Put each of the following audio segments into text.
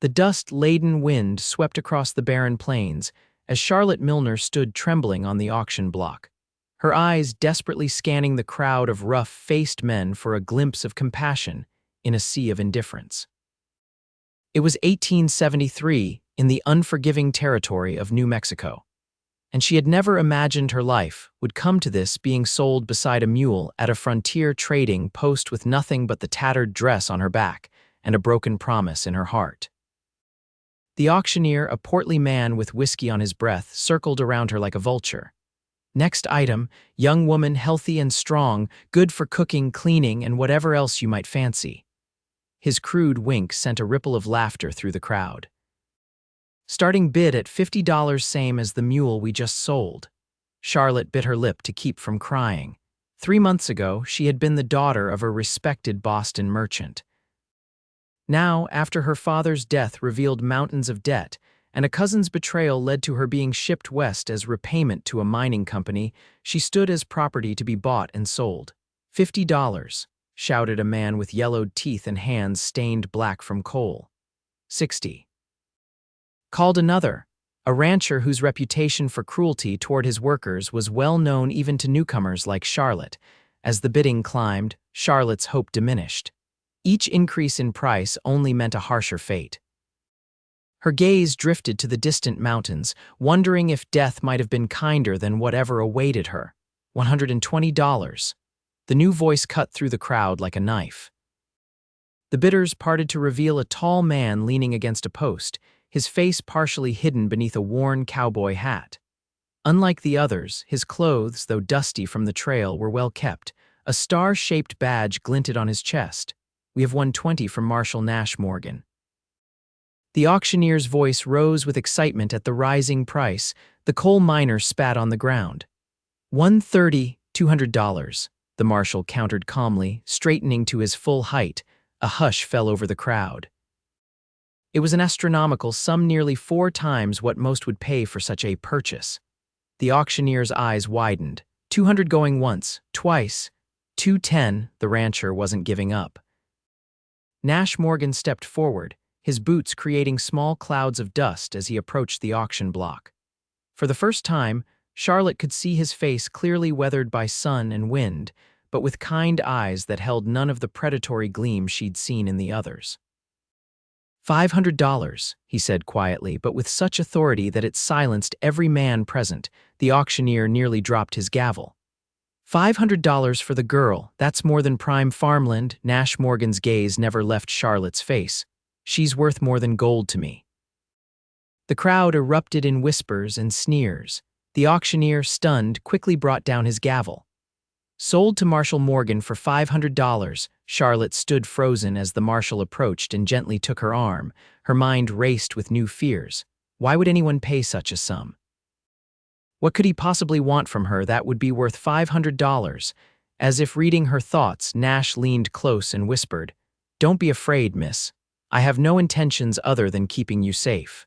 The dust-laden wind swept across the barren plains as Charlotte Milner stood trembling on the auction block, her eyes desperately scanning the crowd of rough-faced men for a glimpse of compassion in a sea of indifference. It was 1873 in the unforgiving territory of New Mexico, and she had never imagined her life would come to this, being sold beside a mule at a frontier trading post with nothing but the tattered dress on her back and a broken promise in her heart. The auctioneer, a portly man with whiskey on his breath, circled around her like a vulture. Next item, young woman, healthy and strong, good for cooking, cleaning, and whatever else you might fancy. His crude wink sent a ripple of laughter through the crowd. Starting bid at $50, same as the mule we just sold. Charlotte bit her lip to keep from crying. 3 months ago, she had been the daughter of a respected Boston merchant. Now, after her father's death revealed mountains of debt, and a cousin's betrayal led to her being shipped west as repayment to a mining company, she stood as property to be bought and sold. $50, shouted a man with yellowed teeth and hands stained black from coal. 60. Called another, a rancher whose reputation for cruelty toward his workers was well known even to newcomers like Charlotte. As the bidding climbed, Charlotte's hope diminished. Each increase in price only meant a harsher fate. Her gaze drifted to the distant mountains, wondering if death might have been kinder than whatever awaited her. $120. The new voice cut through the crowd like a knife. The bidders parted to reveal a tall man leaning against a post, his face partially hidden beneath a worn cowboy hat. Unlike the others, his clothes, though dusty from the trail, were well kept. A star-shaped badge glinted on his chest. "We have 120 from Marshal Nash Morgan." The auctioneer's voice rose with excitement at the rising price. The coal miner spat on the ground. $130, $200, the marshal countered calmly, straightening to his full height. A hush fell over the crowd. It was an astronomical sum, nearly 4 times what most would pay for such a purchase. The auctioneer's eyes widened. 200 going once, twice. 210, the rancher wasn't giving up. Nash Morgan stepped forward, his boots creating small clouds of dust as he approached the auction block. For the first time, Charlotte could see his face clearly weathered by sun and wind, but with kind eyes that held none of the predatory gleam she'd seen in the others. $500, he said quietly, but with such authority that it silenced every man present. The auctioneer nearly dropped his gavel. $500 for the girl, that's more than prime farmland. Nash Morgan's gaze never left Charlotte's face. She's worth more than gold to me. The crowd erupted in whispers and sneers. The auctioneer, stunned, quickly brought down his gavel. Sold to Marshal Morgan for $500. Charlotte stood frozen as the marshal approached and gently took her arm. Her mind raced with new fears. Why would anyone pay such a sum? What could he possibly want from her that would be worth $500? As if reading her thoughts, Nash leaned close and whispered, "Don't be afraid, miss. I have no intentions other than keeping you safe."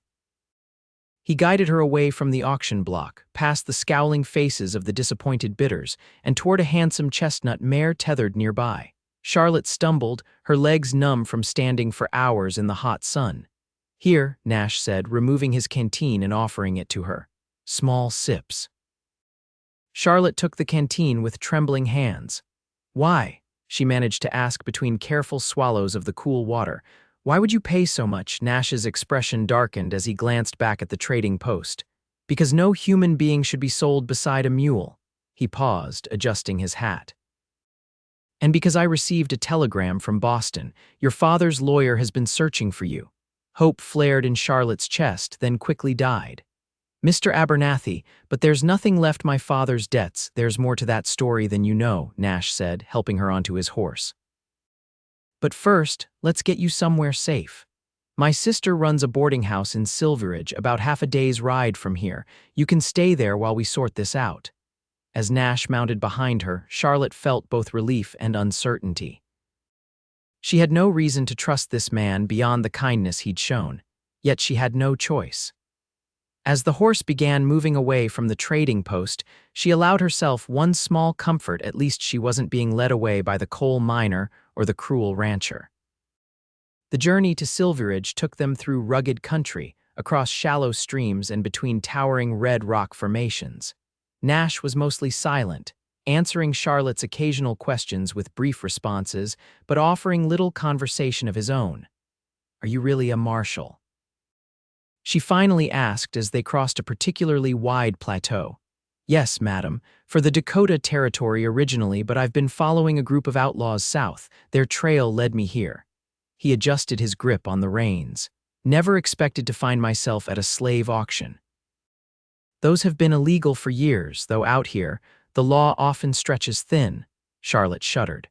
He guided her away from the auction block, past the scowling faces of the disappointed bidders, and toward a handsome chestnut mare tethered nearby. Charlotte stumbled, her legs numb from standing for hours in the hot sun. "Here," Nash said, removing his canteen and offering it to her. "Small sips." Charlotte took the canteen with trembling hands. "Why?" she managed to ask between careful swallows of the cool water. "Why would you pay so much?" Nash's expression darkened as he glanced back at the trading post. "Because no human being should be sold beside a mule." He paused, adjusting his hat. "And because I received a telegram from Boston. Your father's lawyer has been searching for you." Hope flared in Charlotte's chest, then quickly died. "Mr. Abernathy, but there's nothing left my father's debts. There's more to that story than you know," Nash said, helping her onto his horse. "But first, let's get you somewhere safe. My sister runs a boarding house in Silveridge, about half a day's ride from here. You can stay there while we sort this out." As Nash mounted behind her, Charlotte felt both relief and uncertainty. She had no reason to trust this man beyond the kindness he'd shown, yet she had no choice. As the horse began moving away from the trading post, she allowed herself one small comfort: at least she wasn't being led away by the coal miner or the cruel rancher. The journey to Silveridge took them through rugged country, across shallow streams and between towering red rock formations. Nash was mostly silent, answering Charlotte's occasional questions with brief responses, but offering little conversation of his own. "Are you really a marshal?" she finally asked as they crossed a particularly wide plateau. "Yes, madam, for the Dakota Territory originally, but I've been following a group of outlaws south. Their trail led me here." He adjusted his grip on the reins. "Never expected to find myself at a slave auction." "Those have been illegal for years, though out here, the law often stretches thin," Charlotte shuddered.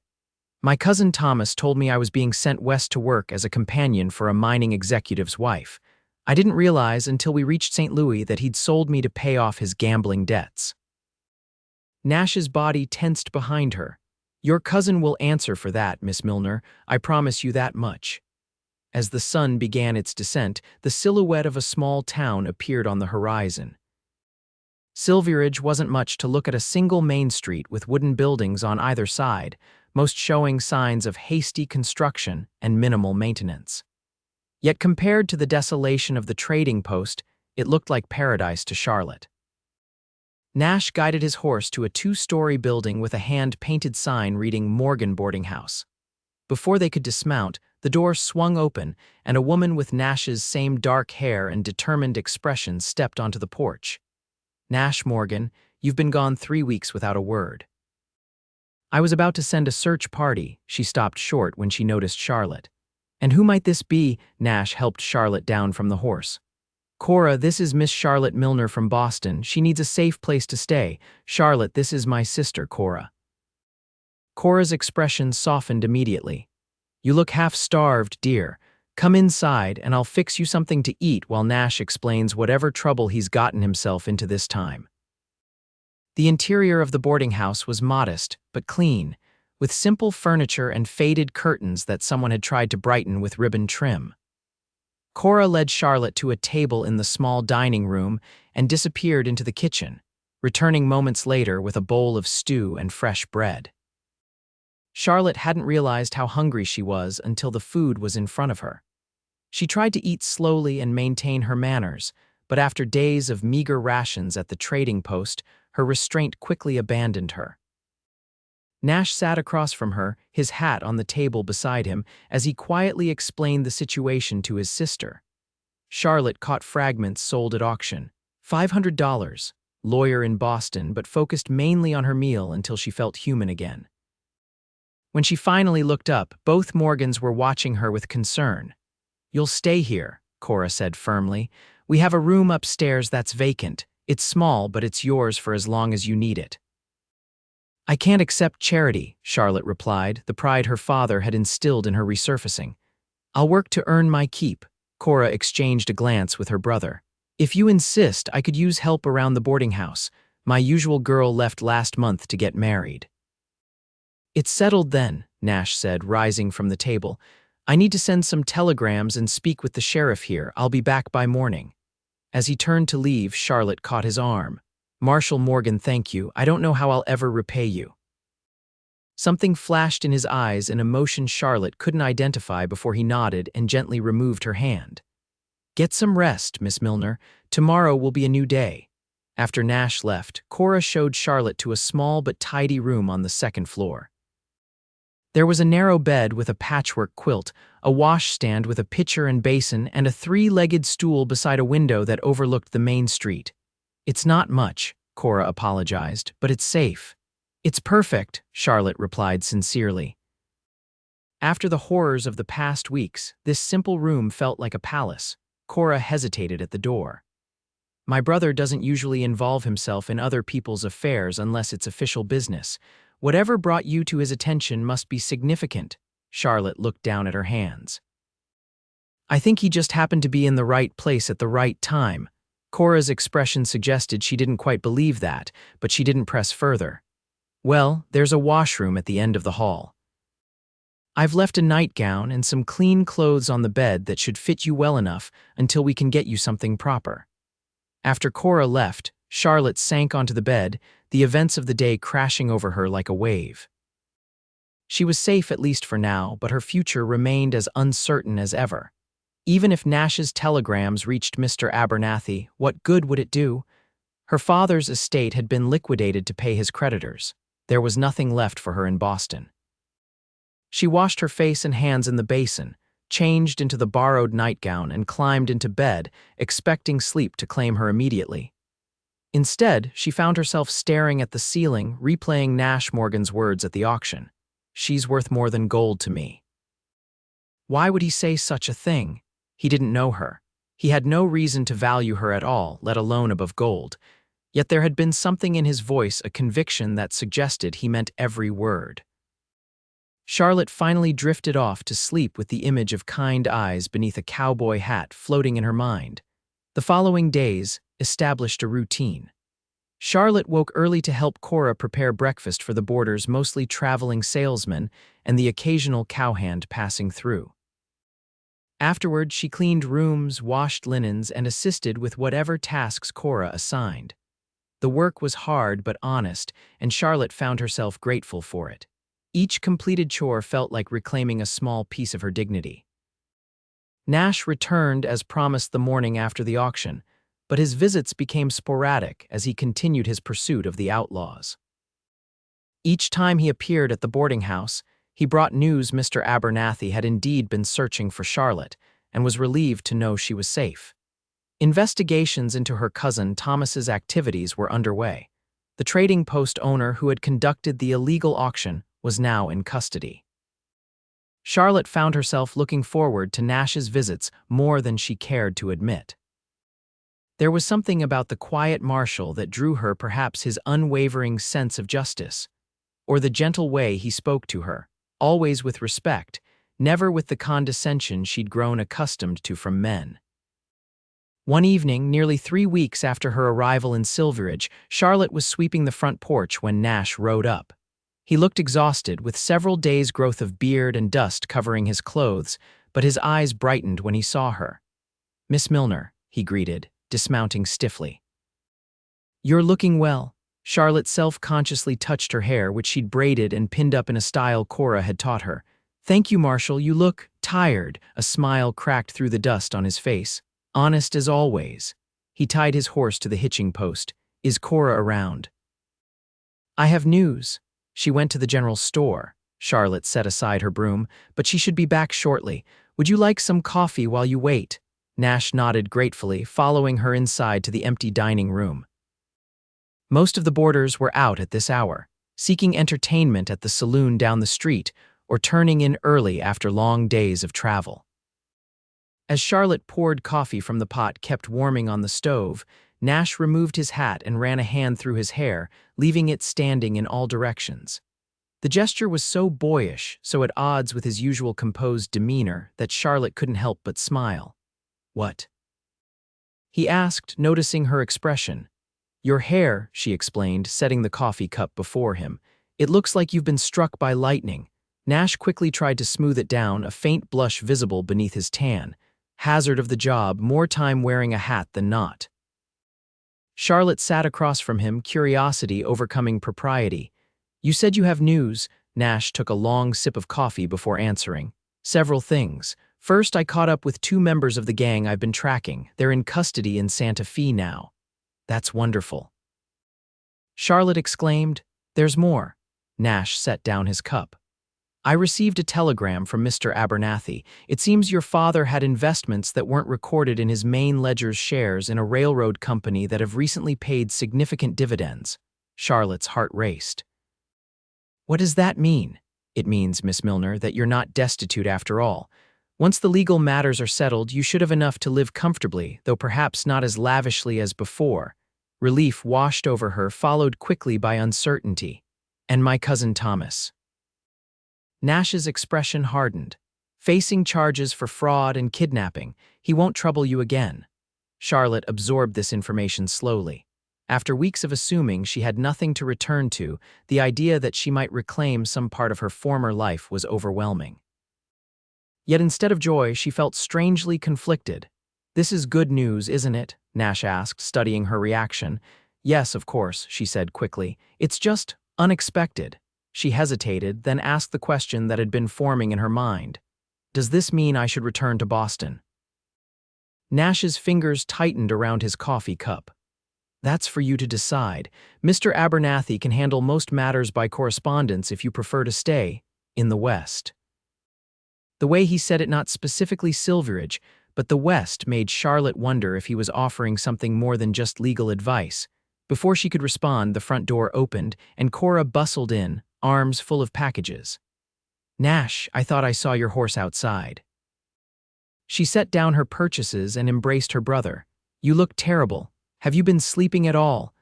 "My cousin Thomas told me I was being sent west to work as a companion for a mining executive's wife. I didn't realize until we reached St. Louis that he'd sold me to pay off his gambling debts." Nash's body tensed behind her. "Your cousin will answer for that, Miss Milner, I promise you that much." As the sun began its descent, the silhouette of a small town appeared on the horizon. Silveridge wasn't much to look at: a single main street with wooden buildings on either side, most showing signs of hasty construction and minimal maintenance. Yet compared to the desolation of the trading post, it looked like paradise to Charlotte. Nash guided his horse to a two-story building with a hand-painted sign reading Morgan Boarding House. Before they could dismount, the door swung open, and a woman with Nash's same dark hair and determined expression stepped onto the porch. "Nash Morgan, you've been gone 3 weeks without a word." "I was about to send a search party," she stopped short when she noticed Charlotte. "And who might this be?" Nash helped Charlotte down from the horse. "Cora, this is Miss Charlotte Milner from Boston. She needs a safe place to stay. Charlotte, this is my sister, Cora." Cora's expression softened immediately. "You look half-starved, dear. Come inside, and I'll fix you something to eat while Nash explains whatever trouble he's gotten himself into this time." The interior of the boarding house was modest, but clean, with simple furniture and faded curtains that someone had tried to brighten with ribbon trim. Cora led Charlotte to a table in the small dining room and disappeared into the kitchen, returning moments later with a bowl of stew and fresh bread. Charlotte hadn't realized how hungry she was until the food was in front of her. She tried to eat slowly and maintain her manners, but after days of meager rations at the trading post, her restraint quickly abandoned her. Nash sat across from her, his hat on the table beside him, as he quietly explained the situation to his sister. Charlotte caught fragments sold at auction. $500, lawyer in Boston, but focused mainly on her meal until she felt human again. When she finally looked up, both Morgans were watching her with concern. "You'll stay here," Cora said firmly. "We have a room upstairs that's vacant. It's small, but it's yours for as long as you need it." "I can't accept charity," Charlotte replied, the pride her father had instilled in her resurfacing. "I'll work to earn my keep." Cora exchanged a glance with her brother. "If you insist, I could use help around the boarding house. My usual girl left last month to get married." "It's settled then," Nash said, rising from the table. "I need to send some telegrams and speak with the sheriff here. I'll be back by morning." As he turned to leave, Charlotte caught his arm. "Marshal Morgan, thank you. I don't know how I'll ever repay you." Something flashed in his eyes, an emotion Charlotte couldn't identify before he nodded and gently removed her hand. "Get some rest, Miss Milner. Tomorrow will be a new day." After Nash left, Cora showed Charlotte to a small but tidy room on the second floor. There was a narrow bed with a patchwork quilt, a washstand with a pitcher and basin, and a three-legged stool beside a window that overlooked the main street. "It's not much," Cora apologized, "but it's safe." "It's perfect," Charlotte replied sincerely. After the horrors of the past weeks, this simple room felt like a palace. Cora hesitated at the door. "My brother doesn't usually involve himself in other people's affairs unless it's official business. Whatever brought you to his attention must be significant." Charlotte looked down at her hands. "I think he just happened to be in the right place at the right time." Cora's expression suggested she didn't quite believe that, but she didn't press further. "Well, there's a washroom at the end of the hall. I've left a nightgown and some clean clothes on the bed that should fit you well enough until we can get you something proper." After Cora left, Charlotte sank onto the bed, the events of the day crashing over her like a wave. She was safe at least for now, but her future remained as uncertain as ever. Even if Nash's telegrams reached Mr. Abernathy, what good would it do? Her father's estate had been liquidated to pay his creditors. There was nothing left for her in Boston. She washed her face and hands in the basin, changed into the borrowed nightgown, and climbed into bed, expecting sleep to claim her immediately. Instead, she found herself staring at the ceiling, replaying Nash Morgan's words at the auction. "She's worth more than gold to me." Why would he say such a thing? He didn't know her. He had no reason to value her at all, let alone above gold. Yet there had been something in his voice, a conviction that suggested he meant every word. Charlotte finally drifted off to sleep with the image of kind eyes beneath a cowboy hat floating in her mind. The following days established a routine. Charlotte woke early to help Cora prepare breakfast for the boarders, mostly traveling salesmen and the occasional cowhand passing through. Afterward, she cleaned rooms, washed linens, and assisted with whatever tasks Cora assigned. The work was hard but honest, and Charlotte found herself grateful for it. Each completed chore felt like reclaiming a small piece of her dignity. Nash returned as promised the morning after the auction, but his visits became sporadic as he continued his pursuit of the outlaws. Each time he appeared at the boarding house, he brought news Mr. Abernathy had indeed been searching for Charlotte and was relieved to know she was safe. Investigations into her cousin Thomas's activities were underway. The trading post owner who had conducted the illegal auction was now in custody. Charlotte found herself looking forward to Nash's visits more than she cared to admit. There was something about the quiet Marshal that drew her, perhaps his unwavering sense of justice, or the gentle way he spoke to her, always with respect, never with the condescension she'd grown accustomed to from men. One evening, nearly 3 weeks after her arrival in Silveridge, Charlotte was sweeping the front porch when Nash rode up. He looked exhausted, with several days' growth of beard and dust covering his clothes, but his eyes brightened when he saw her. "Miss Milner," he greeted, dismounting stiffly. "You're looking well." Charlotte self-consciously touched her hair, which she'd braided and pinned up in a style Cora had taught her. "Thank you, Marshal. You look tired." A smile cracked through the dust on his face. Honest as always. He tied his horse to the hitching post. "Is Cora around?" "I have news." She went to the general store. Charlotte set aside her broom, "But she should be back shortly. Would you like some coffee while you wait?" Nash nodded gratefully, following her inside to the empty dining room. Most of the boarders were out at this hour, seeking entertainment at the saloon down the street or turning in early after long days of travel. As Charlotte poured coffee from the pot kept warming on the stove, Nash removed his hat and ran a hand through his hair, leaving it standing in all directions. The gesture was so boyish, so at odds with his usual composed demeanor, that Charlotte couldn't help but smile. "What?" he asked, noticing her expression. "Your hair," she explained, setting the coffee cup before him. "It looks like you've been struck by lightning." Nash quickly tried to smooth it down, a faint blush visible beneath his tan. Hazard of the job, more time wearing a hat than not. Charlotte sat across from him, curiosity overcoming propriety. "You said you have news." Nash took a long sip of coffee before answering. "Several things. First, I caught up with 2 members of the gang I've been tracking. They're in custody in Santa Fe now." "That's wonderful." Charlotte exclaimed. "There's more." Nash set down his cup. "I received a telegram from Mr. Abernathy. It seems your father had investments that weren't recorded in his main ledger's shares in a railroad company that have recently paid significant dividends." Charlotte's heart raced. "What does that mean?" "It means, Miss Milner, that you're not destitute after all. Once the legal matters are settled, you should have enough to live comfortably, though perhaps not as lavishly as before." Relief washed over her, followed quickly by uncertainty. "And my cousin Thomas." Nash's expression hardened. "Facing charges for fraud and kidnapping, he won't trouble you again." Charlotte absorbed this information slowly. After weeks of assuming she had nothing to return to, the idea that she might reclaim some part of her former life was overwhelming. Yet instead of joy, she felt strangely conflicted. "This is good news, isn't it?" Nash asked, studying her reaction. "Yes, of course," she said quickly. "It's just unexpected." She hesitated, then asked the question that had been forming in her mind. Does this mean I should return to Boston? Nash's fingers tightened around his coffee cup. That's for you to decide. Mr. Abernathy can handle most matters by correspondence if you prefer to stay in the West. The way he said it, not specifically Silveridge, but the West, made Charlotte wonder if he was offering something more than just legal advice. Before she could respond, the front door opened, and Cora bustled in, arms full of packages. Nash, I thought I saw your horse outside. She set down her purchases and embraced her brother. You look terrible. Have you been sleeping at all?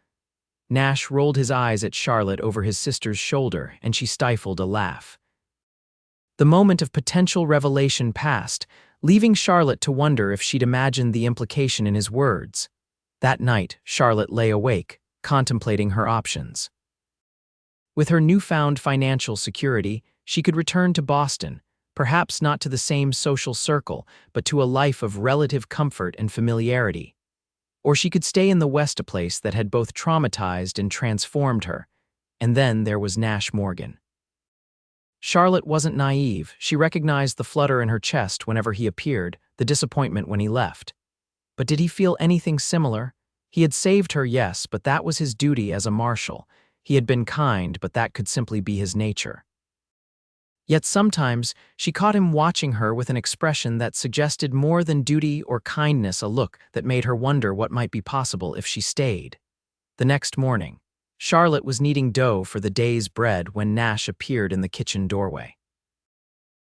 Nash rolled his eyes at Charlotte over his sister's shoulder, and she stifled a laugh. The moment of potential revelation passed, leaving Charlotte to wonder if she'd imagined the implication in his words. That night, Charlotte lay awake, contemplating her options. With her newfound financial security, she could return to Boston, perhaps not to the same social circle, but to a life of relative comfort and familiarity. Or she could stay in the West, a place that had both traumatized and transformed her. And then there was Nash Morgan. Charlotte wasn't naive. She recognized the flutter in her chest whenever he appeared, the disappointment when he left. But did he feel anything similar? He had saved her, yes, but that was his duty as a marshal. He had been kind, but that could simply be his nature. Yet sometimes she caught him watching her with an expression that suggested more than duty or kindness, a look that made her wonder what might be possible if she stayed. The next morning, Charlotte was kneading dough for the day's bread when Nash appeared in the kitchen doorway.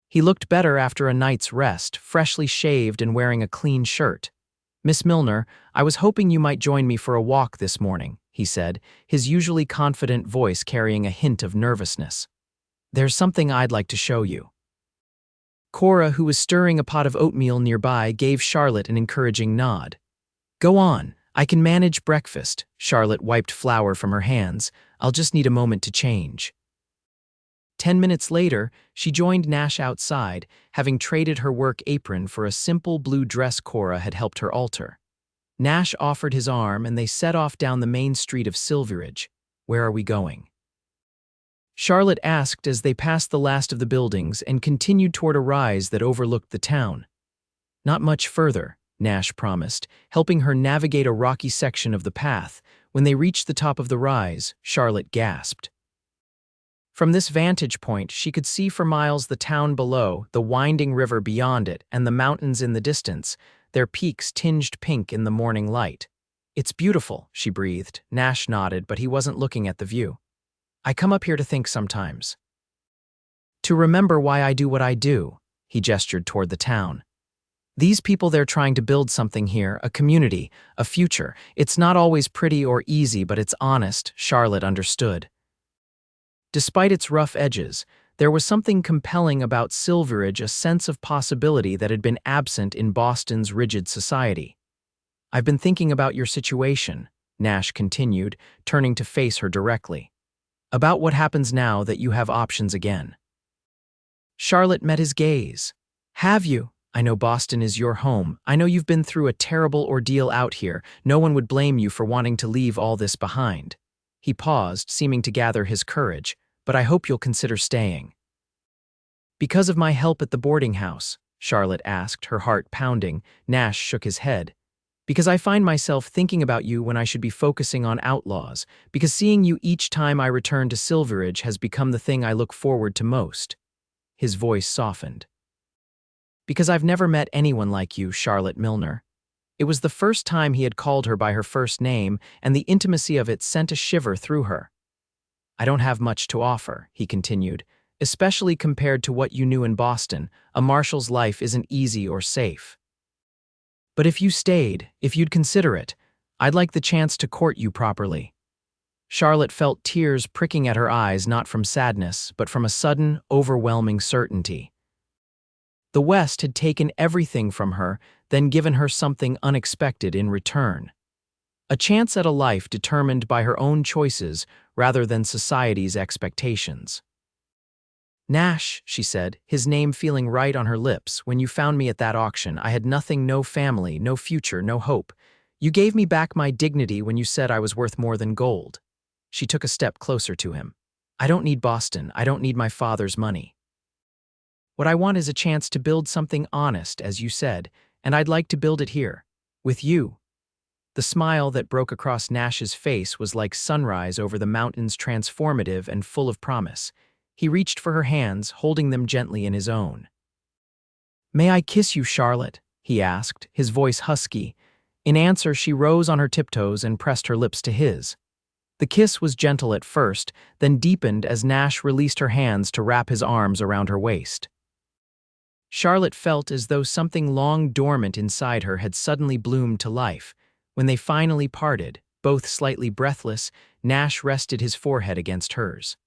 He looked better after a night's rest, freshly shaved and wearing a clean shirt. Miss Milner, I was hoping you might join me for a walk this morning, he said, his usually confident voice carrying a hint of nervousness. There's something I'd like to show you. Cora, who was stirring a pot of oatmeal nearby, gave Charlotte an encouraging nod. Go on, I can manage breakfast. Charlotte wiped flour from her hands. I'll just need a moment to change. 10 minutes later, she joined Nash outside, having traded her work apron for a simple blue dress Cora had helped her alter. Nash offered his arm and they set off down the main street of Silveridge. Where are we going? Charlotte asked as they passed the last of the buildings and continued toward a rise that overlooked the town. Not much further, Nash promised, helping her navigate a rocky section of the path. When they reached the top of the rise, Charlotte gasped. From this vantage point, she could see for miles the town below, the winding river beyond it, and the mountains in the distance, their peaks tinged pink in the morning light. It's beautiful, she breathed. Nash nodded, but he wasn't looking at the view. I come up here to think sometimes. To remember why I do what I do, he gestured toward the town. These people, they're trying to build something here, a community, a future. It's not always pretty or easy, but it's honest, Charlotte understood. Despite its rough edges, there was something compelling about Silveridge, a sense of possibility that had been absent in Boston's rigid society. I've been thinking about your situation, Nash continued, turning to face her directly. About what happens now that you have options again. Charlotte met his gaze. Have you? I know Boston is your home. I know you've been through a terrible ordeal out here. No one would blame you for wanting to leave all this behind. He paused, seeming to gather his courage, but I hope you'll consider staying. Because of my help at the boarding house, Charlotte asked, her heart pounding. Nash shook his head. Because I find myself thinking about you when I should be focusing on outlaws, because seeing you each time I return to Silveridge has become the thing I look forward to most. His voice softened. Because I've never met anyone like you, Charlotte Milner. It was the first time he had called her by her first name, and the intimacy of it sent a shiver through her. I don't have much to offer, he continued, especially compared to what you knew in Boston. A marshal's life isn't easy or safe. But if you stayed, if you'd consider it, I'd like the chance to court you properly. Charlotte felt tears pricking at her eyes, not from sadness, but from a sudden, overwhelming certainty. The West had taken everything from her, then given her something unexpected in return. A chance at a life determined by her own choices rather than society's expectations. Nash, she said, his name feeling right on her lips, when you found me at that auction, I had nothing, no family, no future, no hope. You gave me back my dignity when you said I was worth more than gold. She took a step closer to him. I don't need Boston. I don't need my father's money. What I want is a chance to build something honest, as you said, and I'd like to build it here. With you." The smile that broke across Nash's face was like sunrise over the mountains, transformative and full of promise. He reached for her hands, holding them gently in his own. "May I kiss you, Charlotte?" he asked, his voice husky. In answer, she rose on her tiptoes and pressed her lips to his. The kiss was gentle at first, then deepened as Nash released her hands to wrap his arms around her waist. Charlotte felt as though something long dormant inside her had suddenly bloomed to life. When they finally parted, both slightly breathless, Nash rested his forehead against hers.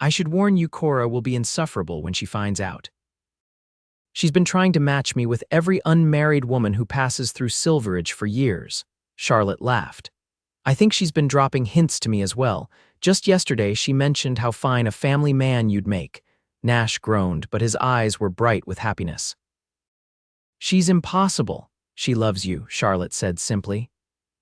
"I should warn you, Cora will be insufferable when she finds out. She's been trying to match me with every unmarried woman who passes through Silveridge for years." Charlotte laughed. "I think she's been dropping hints to me as well. Just yesterday she mentioned how fine a family man you'd make." Nash groaned, but his eyes were bright with happiness. "She's impossible. She loves you," Charlotte said simply.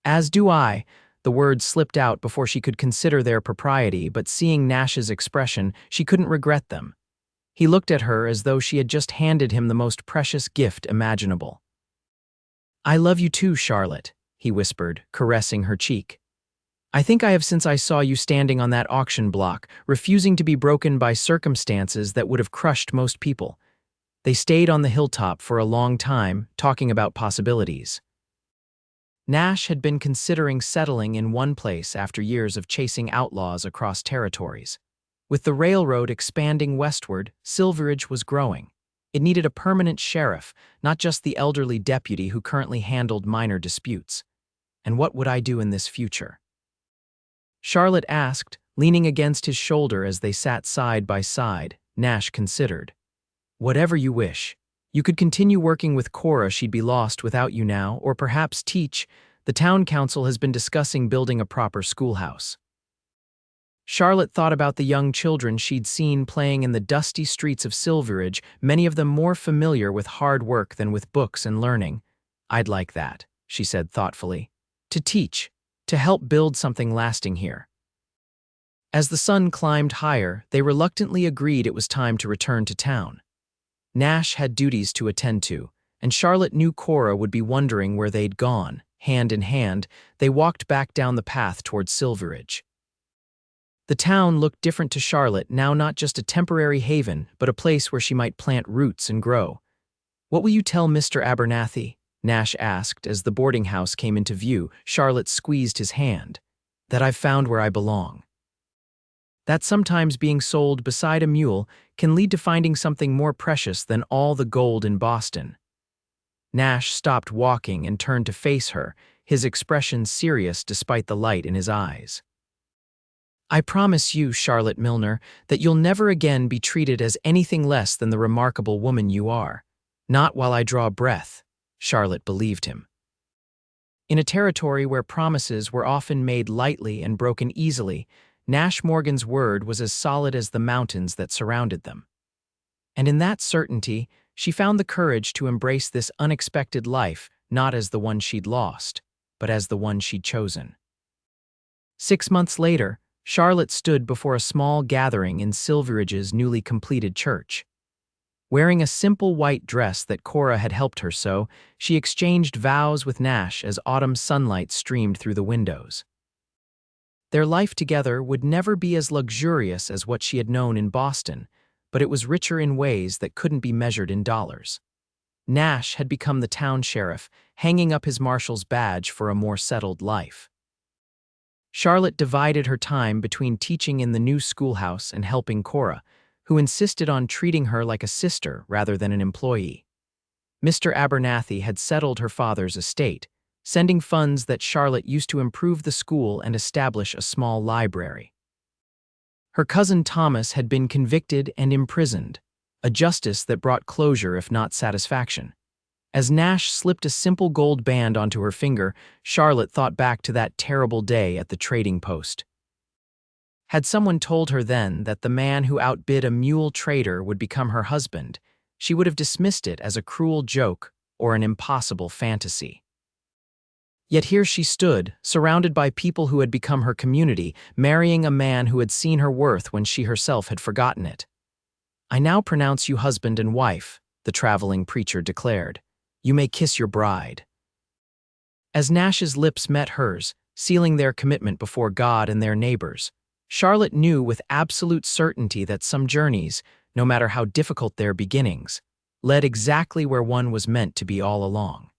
"As do I." The words slipped out before she could consider their propriety, but seeing Nash's expression, she couldn't regret them. He looked at her as though she had just handed him the most precious gift imaginable. "I love you too, Charlotte," he whispered, caressing her cheek. "I think I have since I saw you standing on that auction block, refusing to be broken by circumstances that would have crushed most people." They stayed on the hilltop for a long time, talking about possibilities. Nash had been considering settling in one place after years of chasing outlaws across territories. With the railroad expanding westward, Silveridge was growing. It needed a permanent sheriff, not just the elderly deputy who currently handled minor disputes. "And what would I do in this future?" Charlotte asked, leaning against his shoulder as they sat side by side. Nash considered. "Whatever you wish. You could continue working with Cora, she'd be lost without you now, or perhaps teach. The town council has been discussing building a proper schoolhouse." Charlotte thought about the young children she'd seen playing in the dusty streets of Silveridge, many of them more familiar with hard work than with books and learning. "I'd like that," she said thoughtfully. "To teach, to help build something lasting here." As the sun climbed higher, they reluctantly agreed it was time to return to town. Nash had duties to attend to, and Charlotte knew Cora would be wondering where they'd gone. Hand in hand, they walked back down the path toward Silveridge. The town looked different to Charlotte, now not just a temporary haven, but a place where she might plant roots and grow. "What will you tell Mr. Abernathy?" Nash asked as the boarding house came into view. Charlotte squeezed his hand. "That I've found where I belong. That sometimes being sold beside a mule can lead to finding something more precious than all the gold in Boston." Nash stopped walking and turned to face her, his expression serious despite the light in his eyes. "I promise you, Charlotte Milner, that you'll never again be treated as anything less than the remarkable woman you are. Not while I draw breath." Charlotte believed him. In a territory where promises were often made lightly and broken easily, Nash Morgan's word was as solid as the mountains that surrounded them. And in that certainty, she found the courage to embrace this unexpected life, not as the one she'd lost, but as the one she'd chosen. 6 months later, Charlotte stood before a small gathering in Silveridge's newly completed church. Wearing a simple white dress that Cora had helped her sew, she exchanged vows with Nash as autumn sunlight streamed through the windows. Their life together would never be as luxurious as what she had known in Boston, but it was richer in ways that couldn't be measured in dollars. Nash had become the town sheriff, hanging up his marshal's badge for a more settled life. Charlotte divided her time between teaching in the new schoolhouse and helping Cora, who insisted on treating her like a sister rather than an employee. Mr. Abernathy had settled her father's estate, sending funds that Charlotte used to improve the school and establish a small library. Her cousin Thomas had been convicted and imprisoned, a justice that brought closure if not satisfaction. As Nash slipped a simple gold band onto her finger, Charlotte thought back to that terrible day at the trading post. Had someone told her then that the man who outbid a mule trader would become her husband, she would have dismissed it as a cruel joke or an impossible fantasy. Yet here she stood, surrounded by people who had become her community, marrying a man who had seen her worth when she herself had forgotten it. "I now pronounce you husband and wife," the traveling preacher declared. "You may kiss your bride." As Nash's lips met hers, sealing their commitment before God and their neighbors, Charlotte knew with absolute certainty that some journeys, no matter how difficult their beginnings, led exactly where one was meant to be all along.